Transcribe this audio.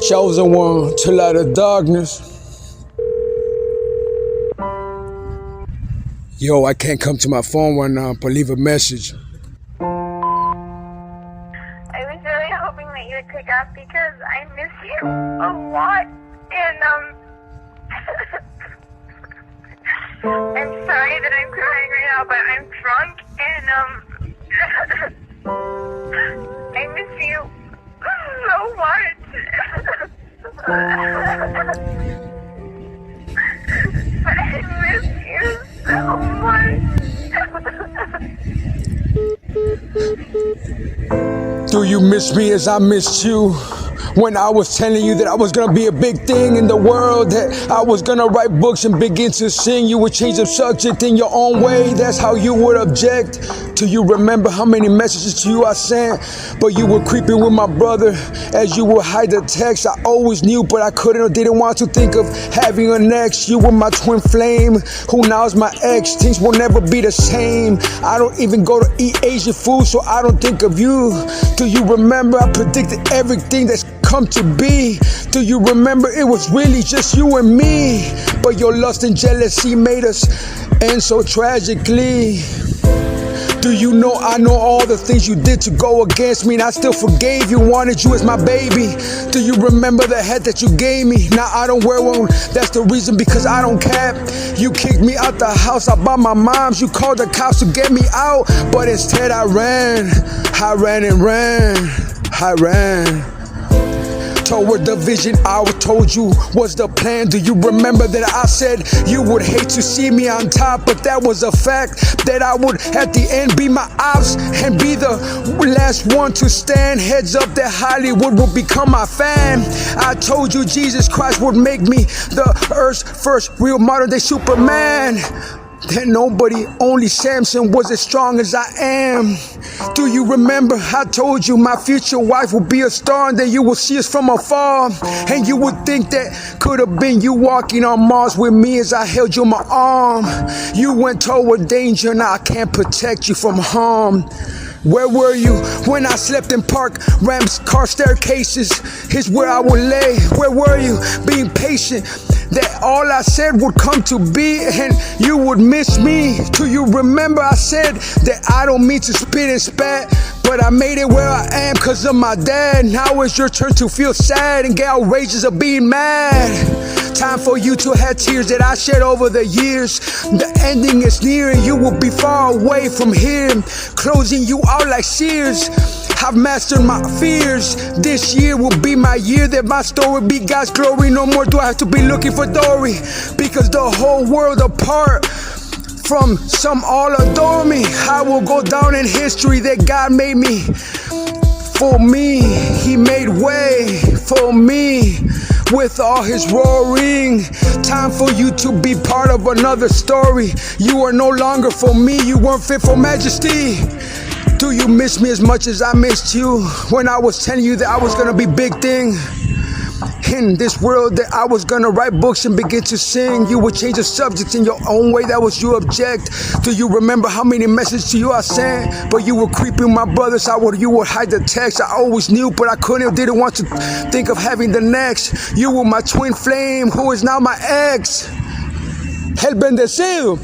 chosen one to light the darkness. Yo, I can't come to my phone right now, but leave a message. I was really hoping that you would pick up because I miss you a lot, and I'm sorry that I'm crying right now, but I'm drunk, and I miss you so much. I miss you so much. Do you miss me as I missed you? When I was telling you that I was gonna be a big thing in the world, that I was gonna write books and begin to sing, you would change the subject in your own way, that's how you would object. Do you remember how many messages to you I sent? But you were creeping with my brother as you would hide the text. I always knew, but I couldn't or didn't want to think of having an ex. You were my twin flame, who now is my ex. Things will never be the same. I don't even go to eat Asian food, so I don't think of you. Do you remember I predicted everything that's come to be? Do you remember it was really just you and me? But your lust and jealousy made us end so tragically. Do you know I know all the things you did to go against me, and I still forgave you, wanted you as my baby. Do you remember the hat that you gave me? Now I don't wear one, that's the reason, because I don't cap. You kicked me out the house, I bought my mom's, you called the cops to get me out, but instead I ran toward the vision I told you was the plan. Do you remember that I said you would hate to see me on top, but that was a fact, that I would at the end be my ops and be the last one to stand. Heads up that Hollywood will become my fan. I told you Jesus Christ would make me the earth's first real modern day Superman. That nobody, only Samson, was as strong as I am. Do you remember I told you my future wife will be a star, and that you will see us from afar, and you would think that could have been you walking on Mars with me as I held you in my arm. You went toward danger, now I can't protect you from harm. Where were you when I slept in park ramps, car staircases is where I would lay? Where were you being patient, that all I said would come to be and you would miss me? Do you remember I said that I don't mean to spit and spat, but I made it where I am cause of my dad? Now it's your turn to feel sad and get outrageous of being mad. Time for you to have tears that I shed over the years. The ending is near and you will be far away from here, closing you out like Sears. I've mastered my fears. This year will be my year that my story be God's glory. No more do I have to be looking for Dory, because the whole world apart from some all adore me. I will go down in history that God made me for me. He made way for me with all his roaring. Time for you to be part of another story. You are no longer for me, you weren't fit for majesty. Do you miss me as much as I missed you when I was telling you that I was gonna be big thing in this world, that I was gonna write books and begin to sing? You would change the subject in your own way, that was your object. Do you remember how many messages to you I sent? But you were creeping my brothers out, you would hide the text. I always knew, but I couldn't or didn't want to think of having the next. You were my twin flame, who is now my ex. El bendecido.